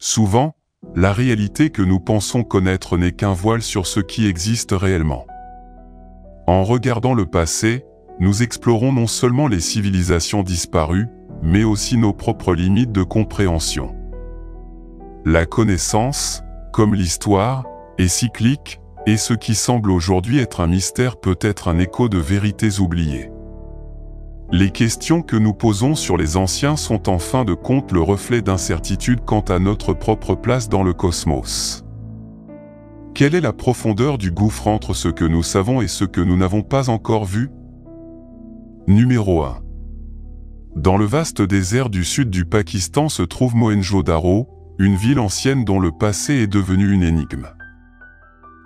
Souvent, la réalité que nous pensons connaître n'est qu'un voile sur ce qui existe réellement. En regardant le passé, nous explorons non seulement les civilisations disparues, mais aussi nos propres limites de compréhension. La connaissance, comme l'histoire, est cyclique, et ce qui semble aujourd'hui être un mystère peut être un écho de vérités oubliées. Les questions que nous posons sur les anciens sont en fin de compte le reflet d'incertitude quant à notre propre place dans le cosmos. Quelle est la profondeur du gouffre entre ce que nous savons et ce que nous n'avons pas encore vu? Numéro 1. Dans le vaste désert du sud du Pakistan se trouve Mohenjo-Daro, une ville ancienne dont le passé est devenu une énigme.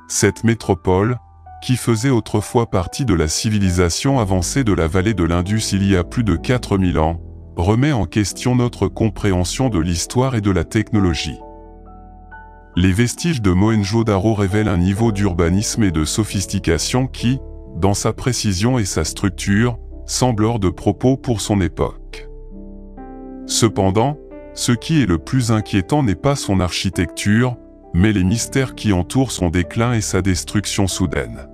Cette métropole, qui faisait autrefois partie de la civilisation avancée de la vallée de l'Indus il y a plus de 4000 ans, remet en question notre compréhension de l'histoire et de la technologie. Les vestiges de Mohenjo-Daro révèlent un niveau d'urbanisme et de sophistication qui, dans sa précision et sa structure, semble hors de propos pour son époque. Cependant, ce qui est le plus inquiétant n'est pas son architecture, mais les mystères qui entourent son déclin et sa destruction soudaine.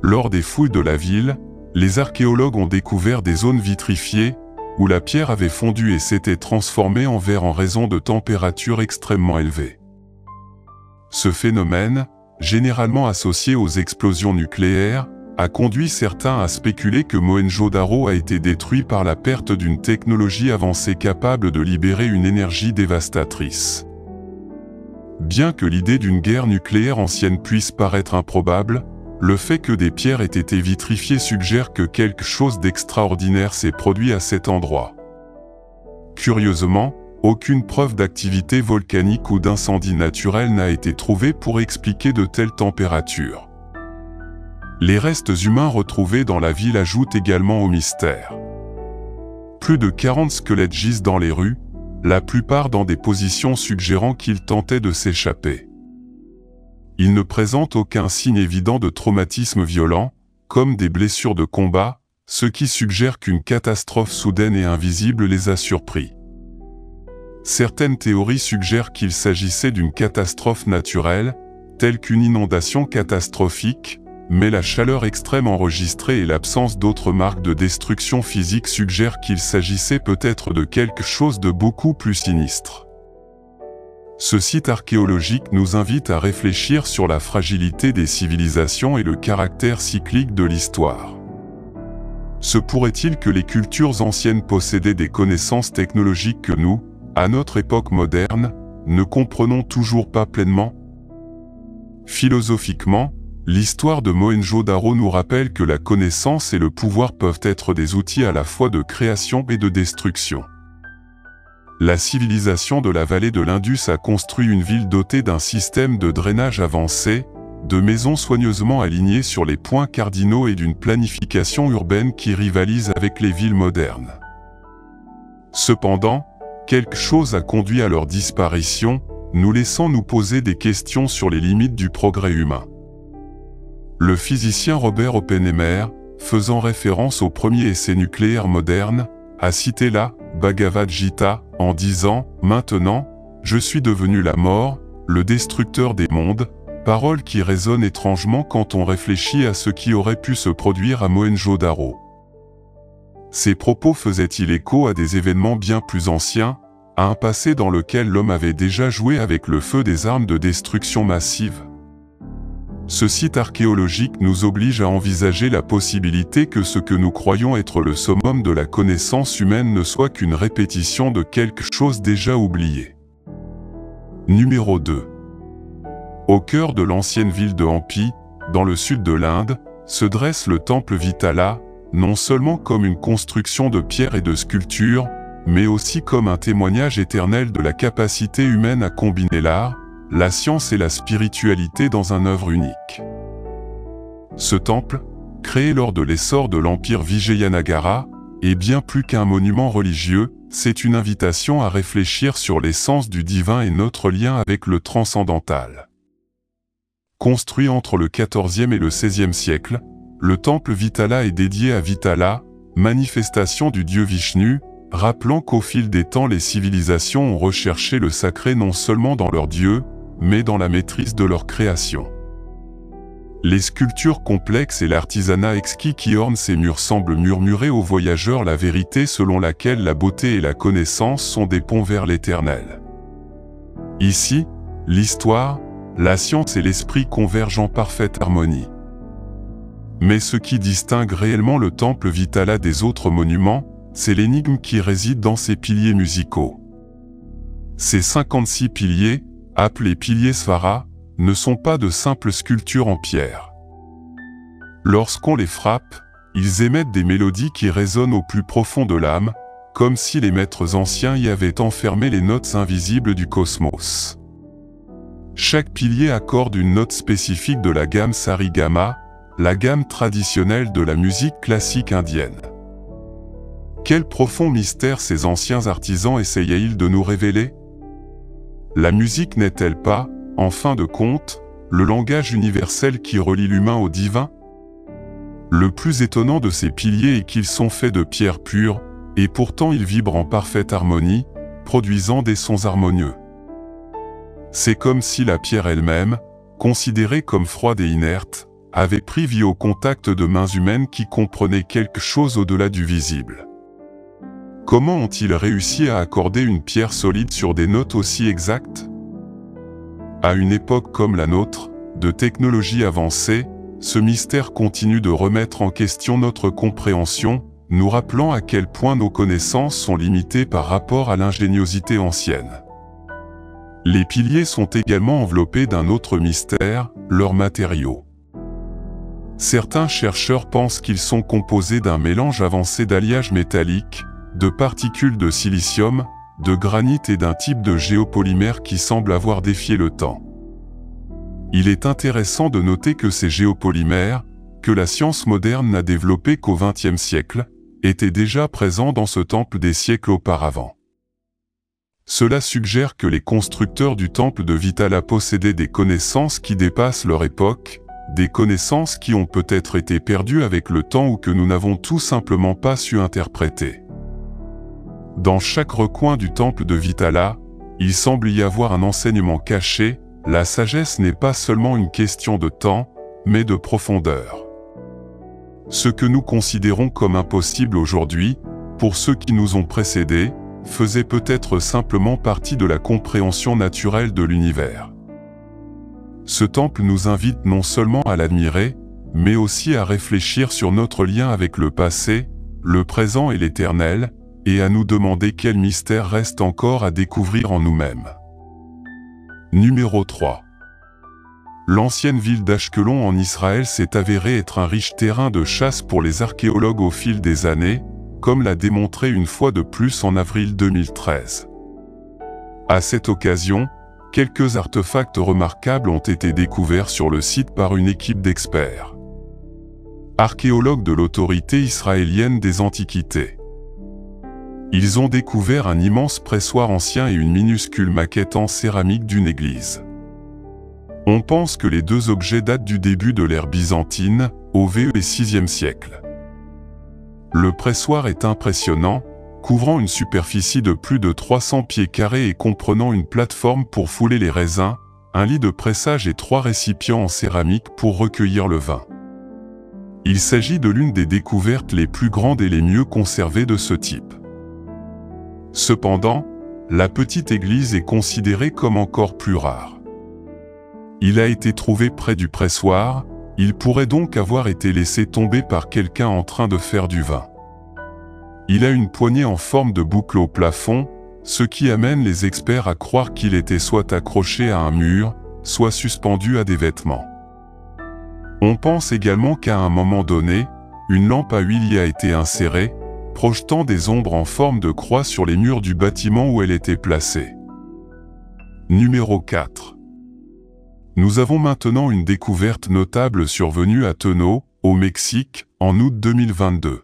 Lors des fouilles de la ville, les archéologues ont découvert des zones vitrifiées, où la pierre avait fondu et s'était transformée en verre en raison de températures extrêmement élevées. Ce phénomène, généralement associé aux explosions nucléaires, a conduit certains à spéculer que Mohenjo-Daro a été détruit par la perte d'une technologie avancée capable de libérer une énergie dévastatrice. Bien que l'idée d'une guerre nucléaire ancienne puisse paraître improbable, le fait que des pierres aient été vitrifiées suggère que quelque chose d'extraordinaire s'est produit à cet endroit. Curieusement, aucune preuve d'activité volcanique ou d'incendie naturel n'a été trouvée pour expliquer de telles températures. Les restes humains retrouvés dans la ville ajoutent également au mystère. Plus de 40 squelettes gisent dans les rues, la plupart dans des positions suggérant qu'ils tentaient de s'échapper. Ils ne présentent aucun signe évident de traumatisme violent, comme des blessures de combat, ce qui suggère qu'une catastrophe soudaine et invisible les a surpris. Certaines théories suggèrent qu'il s'agissait d'une catastrophe naturelle, telle qu'une inondation catastrophique, mais la chaleur extrême enregistrée et l'absence d'autres marques de destruction physique suggèrent qu'il s'agissait peut-être de quelque chose de beaucoup plus sinistre. Ce site archéologique nous invite à réfléchir sur la fragilité des civilisations et le caractère cyclique de l'histoire. Se pourrait-il que les cultures anciennes possédaient des connaissances technologiques que nous, à notre époque moderne, ne comprenons toujours pas pleinement? Philosophiquement, l'histoire de Mohenjo-Daro nous rappelle que la connaissance et le pouvoir peuvent être des outils à la fois de création et de destruction. La civilisation de la vallée de l'Indus a construit une ville dotée d'un système de drainage avancé, de maisons soigneusement alignées sur les points cardinaux et d'une planification urbaine qui rivalise avec les villes modernes. Cependant, quelque chose a conduit à leur disparition, nous laissant nous poser des questions sur les limites du progrès humain. Le physicien Robert Oppenheimer, faisant référence au premier essai nucléaire moderne, a cité la Bhagavad Gita en disant « Maintenant, je suis devenu la mort, le destructeur des mondes », parole qui résonne étrangement quand on réfléchit à ce qui aurait pu se produire à Mohenjo-Daro. Ces propos faisaient-ils écho à des événements bien plus anciens, à un passé dans lequel l'homme avait déjà joué avec le feu des armes de destruction massive? Ce site archéologique nous oblige à envisager la possibilité que ce que nous croyons être le summum de la connaissance humaine ne soit qu'une répétition de quelque chose déjà oublié. Numéro 2. Au cœur de l'ancienne ville de Hampi, dans le sud de l'Inde, se dresse le temple Vitala, non seulement comme une construction de pierre et de sculpture, mais aussi comme un témoignage éternel de la capacité humaine à combiner l'art, la science et la spiritualité dans un œuvre unique. Ce temple, créé lors de l'essor de l'empire Vijayanagara, est bien plus qu'un monument religieux, c'est une invitation à réfléchir sur l'essence du divin et notre lien avec le transcendantal. Construit entre le XIVe et le XVIe siècle, le temple Vitala est dédié à Vitala, manifestation du dieu Vishnu, rappelant qu'au fil des temps les civilisations ont recherché le sacré non seulement dans leurs dieux, mais dans la maîtrise de leur création. Les sculptures complexes et l'artisanat exquis qui ornent ces murs semblent murmurer aux voyageurs la vérité selon laquelle la beauté et la connaissance sont des ponts vers l'éternel. Ici, l'histoire, la science et l'esprit convergent en parfaite harmonie. Mais ce qui distingue réellement le temple Vitala des autres monuments, c'est l'énigme qui réside dans ses piliers musicaux. Ces 56 piliers, appelés piliers Svara, ne sont pas de simples sculptures en pierre. Lorsqu'on les frappe, ils émettent des mélodies qui résonnent au plus profond de l'âme, comme si les maîtres anciens y avaient enfermé les notes invisibles du cosmos. Chaque pilier accorde une note spécifique de la gamme Sarigama, la gamme traditionnelle de la musique classique indienne. Quel profond mystère ces anciens artisans essayaient-ils de nous révéler? La musique n'est-elle pas, en fin de compte, le langage universel qui relie l'humain au divin? Le plus étonnant de ces piliers est qu'ils sont faits de pierre pure, et pourtant ils vibrent en parfaite harmonie, produisant des sons harmonieux. C'est comme si la pierre elle-même, considérée comme froide et inerte, avait pris vie au contact de mains humaines qui comprenaient quelque chose au-delà du visible. Comment ont-ils réussi à accorder une pierre solide sur des notes aussi exactes? À une époque comme la nôtre, de technologie avancée, ce mystère continue de remettre en question notre compréhension, nous rappelant à quel point nos connaissances sont limitées par rapport à l'ingéniosité ancienne. Les piliers sont également enveloppés d'un autre mystère, leurs matériaux. Certains chercheurs pensent qu'ils sont composés d'un mélange avancé d'alliages métalliques, de particules de silicium, de granit et d'un type de géopolymère qui semble avoir défié le temps. Il est intéressant de noter que ces géopolymères, que la science moderne n'a développés qu'au XXe siècle, étaient déjà présents dans ce temple des siècles auparavant. Cela suggère que les constructeurs du temple de Vitala possédaient des connaissances qui dépassent leur époque, des connaissances qui ont peut-être été perdues avec le temps ou que nous n'avons tout simplement pas su interpréter. Dans chaque recoin du temple de Vitala, il semble y avoir un enseignement caché. La sagesse n'est pas seulement une question de temps, mais de profondeur. Ce que nous considérons comme impossible aujourd'hui, pour ceux qui nous ont précédés, faisait peut-être simplement partie de la compréhension naturelle de l'univers. Ce temple nous invite non seulement à l'admirer, mais aussi à réfléchir sur notre lien avec le passé, le présent et l'éternel, et à nous demander quel mystère reste encore à découvrir en nous-mêmes. Numéro 3. L'ancienne ville d'Ashkelon en Israël s'est avérée être un riche terrain de chasse pour les archéologues au fil des années, comme l'a démontré une fois de plus en avril 2013. À cette occasion, quelques artefacts remarquables ont été découverts sur le site par une équipe d'experts. Archéologues de l'autorité israélienne des Antiquités. Ils ont découvert un immense pressoir ancien et une minuscule maquette en céramique d'une église. On pense que les deux objets datent du début de l'ère byzantine, au VE et VIe siècle. Le pressoir est impressionnant, couvrant une superficie de plus de 300 pieds carrés et comprenant une plateforme pour fouler les raisins, un lit de pressage et 3 récipients en céramique pour recueillir le vin. Il s'agit de l'une des découvertes les plus grandes et les mieux conservées de ce type. Cependant, la petite église est considérée comme encore plus rare. Il a été trouvé près du pressoir, il pourrait donc avoir été laissé tomber par quelqu'un en train de faire du vin. Il a une poignée en forme de boucle au plafond, ce qui amène les experts à croire qu'il était soit accroché à un mur, soit suspendu à des vêtements. On pense également qu'à un moment donné, une lampe à huile y a été insérée, projetant des ombres en forme de croix sur les murs du bâtiment où elle était placée. Numéro 4. Nous avons maintenant une découverte notable survenue à Teno, au Mexique, en août 2022.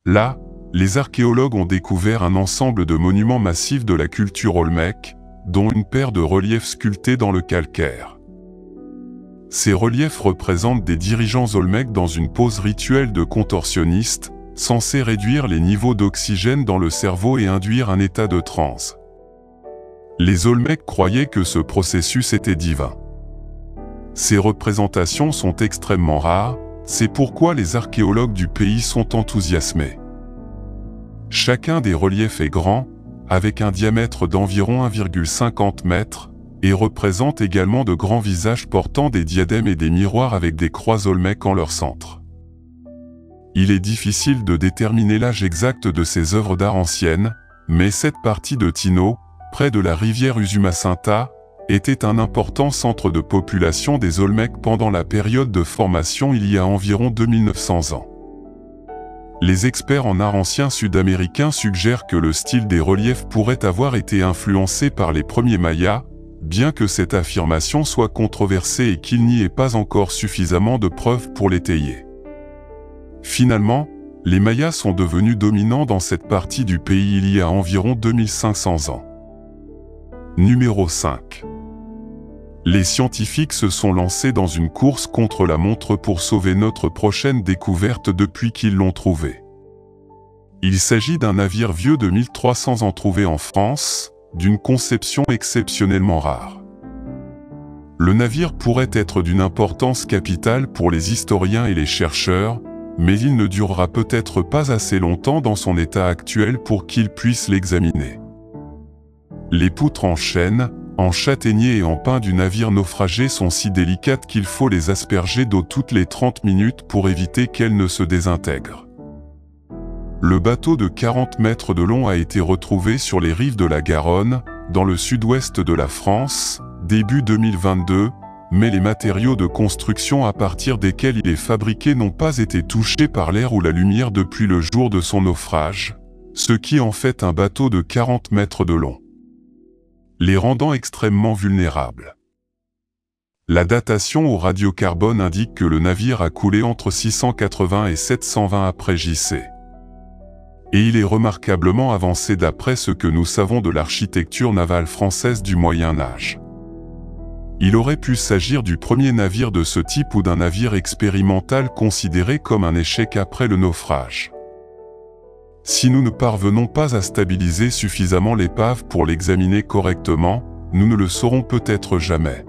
Là, les archéologues ont découvert un ensemble de monuments massifs de la culture olmèque, dont une paire de reliefs sculptés dans le calcaire. Ces reliefs représentent des dirigeants olmèques dans une pose rituelle de contorsionnistes, censé réduire les niveaux d'oxygène dans le cerveau et induire un état de transe. Les Olmecs croyaient que ce processus était divin. Ces représentations sont extrêmement rares, c'est pourquoi les archéologues du pays sont enthousiasmés. Chacun des reliefs est grand, avec un diamètre d'environ 1,50 m, et représente également de grands visages portant des diadèmes et des miroirs avec des croix Olmec en leur centre. Il est difficile de déterminer l'âge exact de ces œuvres d'art anciennes, mais cette partie de Tino, près de la rivière Usumacinta, était un important centre de population des Olmecs pendant la période de formation il y a environ 2900 ans. Les experts en art ancien sud-américains suggèrent que le style des reliefs pourrait avoir été influencé par les premiers Mayas, bien que cette affirmation soit controversée et qu'il n'y ait pas encore suffisamment de preuves pour l'étayer. Finalement, les Mayas sont devenus dominants dans cette partie du pays il y a environ 2500 ans. Numéro 5. Les scientifiques se sont lancés dans une course contre la montre pour sauver notre prochaine découverte depuis qu'ils l'ont trouvée. Il s'agit d'un navire vieux de 1300 ans trouvé en France, d'une conception exceptionnellement rare. Le navire pourrait être d'une importance capitale pour les historiens et les chercheurs, mais il ne durera peut-être pas assez longtemps dans son état actuel pour qu'ils puissent l'examiner. Les poutres en chêne, en châtaignier et en pin du navire naufragé sont si délicates qu'il faut les asperger d'eau toutes les 30 minutes pour éviter qu'elles ne se désintègrent. Le bateau de 40 mètres de long a été retrouvé sur les rives de la Garonne, dans le sud-ouest de la France, début 2022, mais les matériaux de construction à partir desquels il est fabriqué n'ont pas été touchés par l'air ou la lumière depuis le jour de son naufrage, ce qui en fait un bateau de 40 mètres de long, les rendant extrêmement vulnérables. La datation au radiocarbone indique que le navire a coulé entre 680 et 720 après JC. Et il est remarquablement avancé d'après ce que nous savons de l'architecture navale française du Moyen Âge. Il aurait pu s'agir du premier navire de ce type ou d'un navire expérimental considéré comme un échec après le naufrage. Si nous ne parvenons pas à stabiliser suffisamment l'épave pour l'examiner correctement, nous ne le saurons peut-être jamais.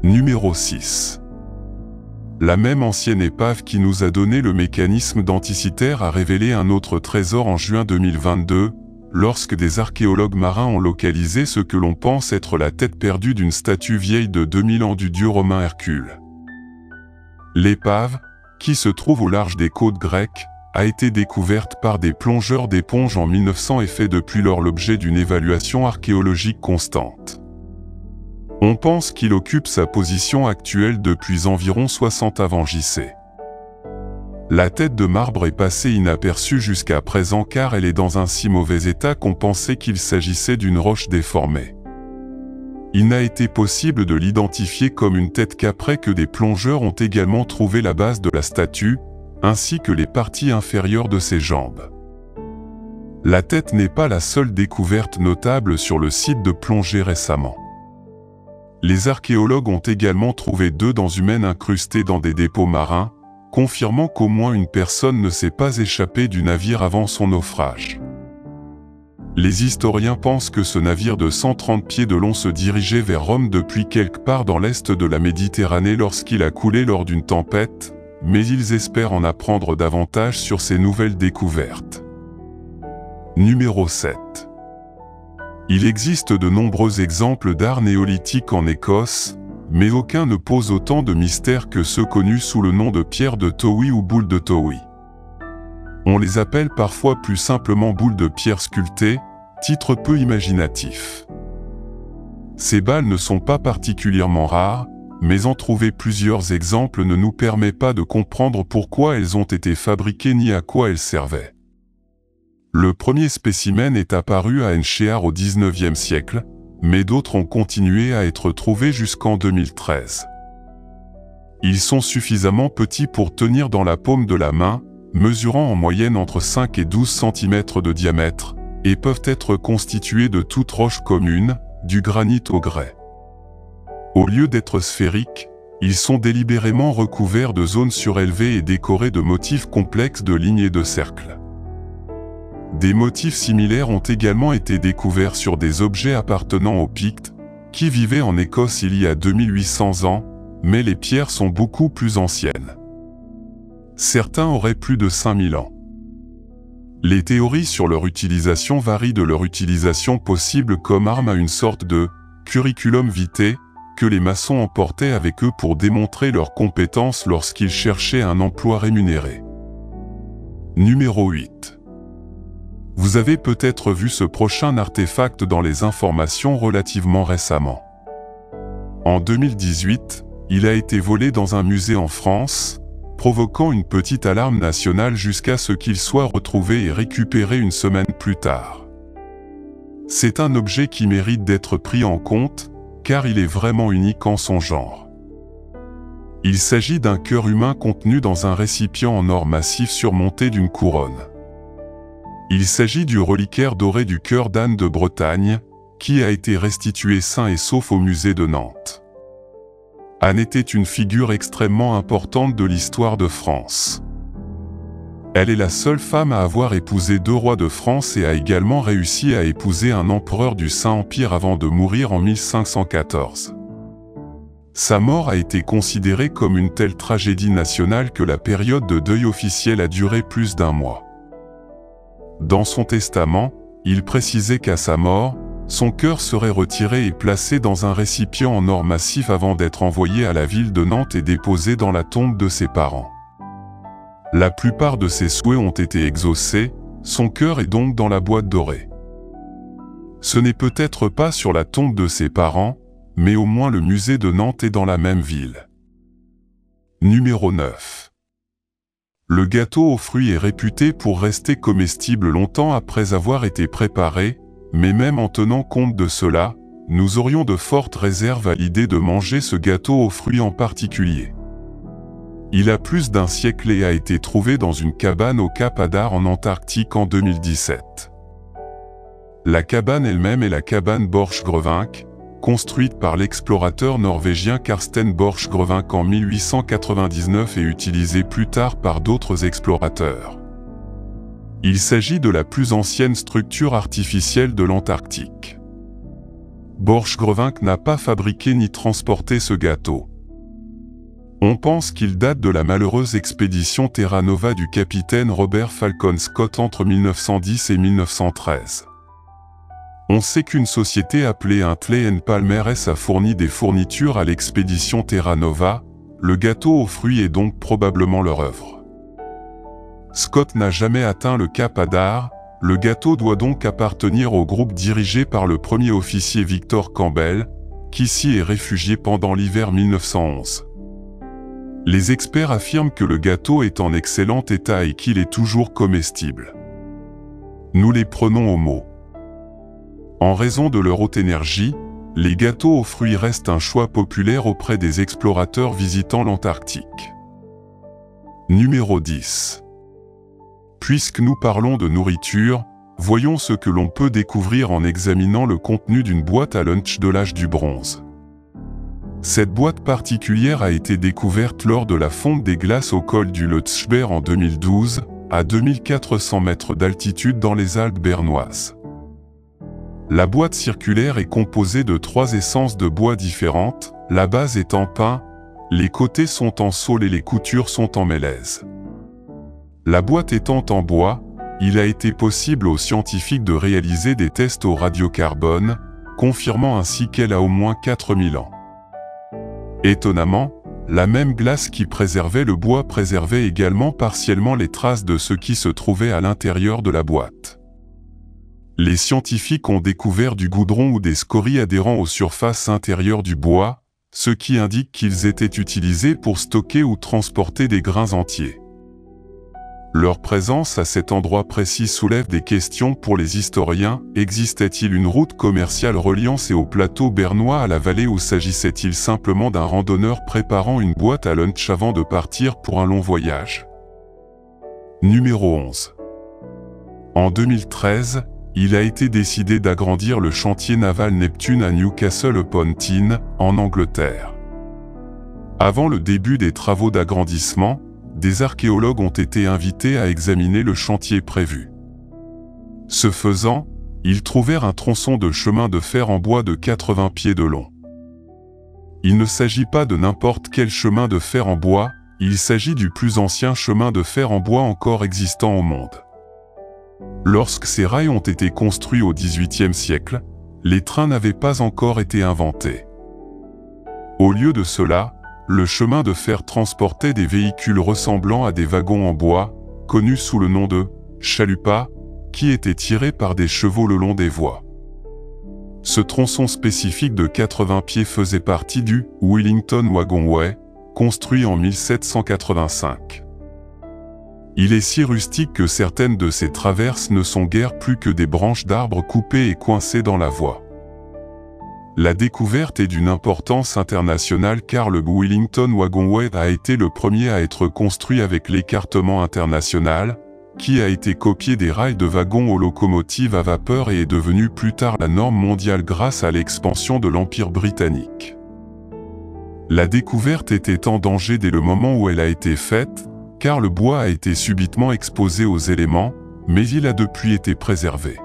Numéro 6. La même ancienne épave qui nous a donné le mécanisme d'Anticythère a révélé un autre trésor en juin 2022, lorsque des archéologues marins ont localisé ce que l'on pense être la tête perdue d'une statue vieille de 2000 ans du dieu romain Hercule. L'épave, qui se trouve au large des côtes grecques, a été découverte par des plongeurs d'éponge en 1900 et fait depuis lors l'objet d'une évaluation archéologique constante. On pense qu'il occupe sa position actuelle depuis environ 60 avant JC. La tête de marbre est passée inaperçue jusqu'à présent car elle est dans un si mauvais état qu'on pensait qu'il s'agissait d'une roche déformée. Il n'a été possible de l'identifier comme une tête qu'après que des plongeurs ont également trouvé la base de la statue, ainsi que les parties inférieures de ses jambes. La tête n'est pas la seule découverte notable sur le site de plongée récemment. Les archéologues ont également trouvé 2 dents humaines incrustées dans des dépôts marins, confirmant qu'au moins une personne ne s'est pas échappée du navire avant son naufrage. Les historiens pensent que ce navire de 130 pieds de long se dirigeait vers Rome depuis quelque part dans l'est de la Méditerranée lorsqu'il a coulé lors d'une tempête, mais ils espèrent en apprendre davantage sur ces nouvelles découvertes. Numéro 7. Il existe de nombreux exemples d'art néolithique en Écosse, mais aucun ne pose autant de mystères que ceux connus sous le nom de pierre de Towie ou boule de Towie. On les appelle parfois plus simplement boules de pierre sculptées, titre peu imaginatif. Ces balles ne sont pas particulièrement rares, mais en trouver plusieurs exemples ne nous permet pas de comprendre pourquoi elles ont été fabriquées ni à quoi elles servaient. Le premier spécimen est apparu à Enchear au XIXe siècle, mais d'autres ont continué à être trouvés jusqu'en 2013. Ils sont suffisamment petits pour tenir dans la paume de la main, mesurant en moyenne entre 5 et 12 cm de diamètre, et peuvent être constitués de toute roche commune, du granit au grès. Au lieu d'être sphériques, ils sont délibérément recouverts de zones surélevées et décorés de motifs complexes de lignes et de cercles. Des motifs similaires ont également été découverts sur des objets appartenant aux Pictes, qui vivaient en Écosse il y a 2800 ans, mais les pierres sont beaucoup plus anciennes. Certains auraient plus de 5000 ans. Les théories sur leur utilisation varient de leur utilisation possible comme arme à une sorte de curriculum vitae que les maçons emportaient avec eux pour démontrer leurs compétences lorsqu'ils cherchaient un emploi rémunéré. Numéro 8. Vous avez peut-être vu ce prochain artefact dans les informations relativement récemment. En 2018, il a été volé dans un musée en France, provoquant une petite alarme nationale jusqu'à ce qu'il soit retrouvé et récupéré une semaine plus tard. C'est un objet qui mérite d'être pris en compte, car il est vraiment unique en son genre. Il s'agit d'un cœur humain contenu dans un récipient en or massif surmonté d'une couronne. Il s'agit du reliquaire doré du cœur d'Anne de Bretagne, qui a été restitué sain et sauf au musée de Nantes. Anne était une figure extrêmement importante de l'histoire de France. Elle est la seule femme à avoir épousé 2 rois de France et a également réussi à épouser un empereur du Saint-Empire avant de mourir en 1514. Sa mort a été considérée comme une telle tragédie nationale que la période de deuil officiel a duré plus d'1 mois. Dans son testament, il précisait qu'à sa mort, son cœur serait retiré et placé dans un récipient en or massif avant d'être envoyé à la ville de Nantes et déposé dans la tombe de ses parents. La plupart de ses souhaits ont été exaucés, son cœur est donc dans la boîte dorée. Ce n'est peut-être pas sur la tombe de ses parents, mais au moins le musée de Nantes est dans la même ville. Numéro 9. Le gâteau aux fruits est réputé pour rester comestible longtemps après avoir été préparé, mais même en tenant compte de cela, nous aurions de fortes réserves à l'idée de manger ce gâteau aux fruits en particulier. Il a plus d'1 siècle et a été trouvé dans une cabane au Cap Adar en Antarctique en 2017. La cabane elle-même est la cabane Borchgrevink, construite par l'explorateur norvégien Karsten Borchgrevink en 1899 et utilisée plus tard par d'autres explorateurs. Il s'agit de la plus ancienne structure artificielle de l'Antarctique. Borchgrevink n'a pas fabriqué ni transporté ce gâteau. On pense qu'il date de la malheureuse expédition Terra Nova du capitaine Robert Falcon Scott entre 1910 et 1913. On sait qu'une société appelée Huntley & Palmer a fourni des fournitures à l'expédition Terra Nova, le gâteau aux fruits est donc probablement leur œuvre. Scott n'a jamais atteint le Cap Adar, le gâteau doit donc appartenir au groupe dirigé par le premier officier Victor Campbell, qui s'y est réfugié pendant l'hiver 1911. Les experts affirment que le gâteau est en excellent état et qu'il est toujours comestible. Nous les prenons au mot. En raison de leur haute énergie, les gâteaux aux fruits restent un choix populaire auprès des explorateurs visitant l'Antarctique. Numéro 10. Puisque nous parlons de nourriture, voyons ce que l'on peut découvrir en examinant le contenu d'une boîte à lunch de l'âge du bronze. Cette boîte particulière a été découverte lors de la fonte des glaces au col du Lötschber en 2012, à 2400 mètres d'altitude dans les Alpes bernoises. La boîte circulaire est composée de 3 essences de bois différentes, la base est en pin, les côtés sont en saule et les coutures sont en mélèze. La boîte étant en bois, il a été possible aux scientifiques de réaliser des tests au radiocarbone, confirmant ainsi qu'elle a au moins 4000 ans. Étonnamment, la même glace qui préservait le bois préservait également partiellement les traces de ce qui se trouvait à l'intérieur de la boîte. Les scientifiques ont découvert du goudron ou des scories adhérant aux surfaces intérieures du bois, ce qui indique qu'ils étaient utilisés pour stocker ou transporter des grains entiers. Leur présence à cet endroit précis soulève des questions pour les historiens. Existait-il une route commerciale reliant ces hauts plateaux bernois à la vallée ou s'agissait-il simplement d'un randonneur préparant une boîte à lunch avant de partir pour un long voyage? Numéro 11. En 2013, il a été décidé d'agrandir le chantier naval Neptune à Newcastle upon Tyne, en Angleterre. Avant le début des travaux d'agrandissement, des archéologues ont été invités à examiner le chantier prévu. Ce faisant, ils trouvèrent un tronçon de chemin de fer en bois de 80 pieds de long. Il ne s'agit pas de n'importe quel chemin de fer en bois, il s'agit du plus ancien chemin de fer en bois encore existant au monde. Lorsque ces rails ont été construits au XVIIIe siècle, les trains n'avaient pas encore été inventés. Au lieu de cela, le chemin de fer transportait des véhicules ressemblant à des wagons en bois, connus sous le nom de chalupas, qui étaient tirés par des chevaux le long des voies. Ce tronçon spécifique de 80 pieds faisait partie du Wellington Wagonway, construit en 1785. Il est si rustique que certaines de ses traverses ne sont guère plus que des branches d'arbres coupées et coincées dans la voie. La découverte est d'une importance internationale car le Wellington Wagonway a été le premier à être construit avec l'écartement international, qui a été copié des rails de wagons aux locomotives à vapeur et est devenu plus tard la norme mondiale grâce à l'expansion de l'Empire britannique. La découverte était en danger dès le moment où elle a été faite, car le bois a été subitement exposé aux éléments, mais il a depuis été préservé.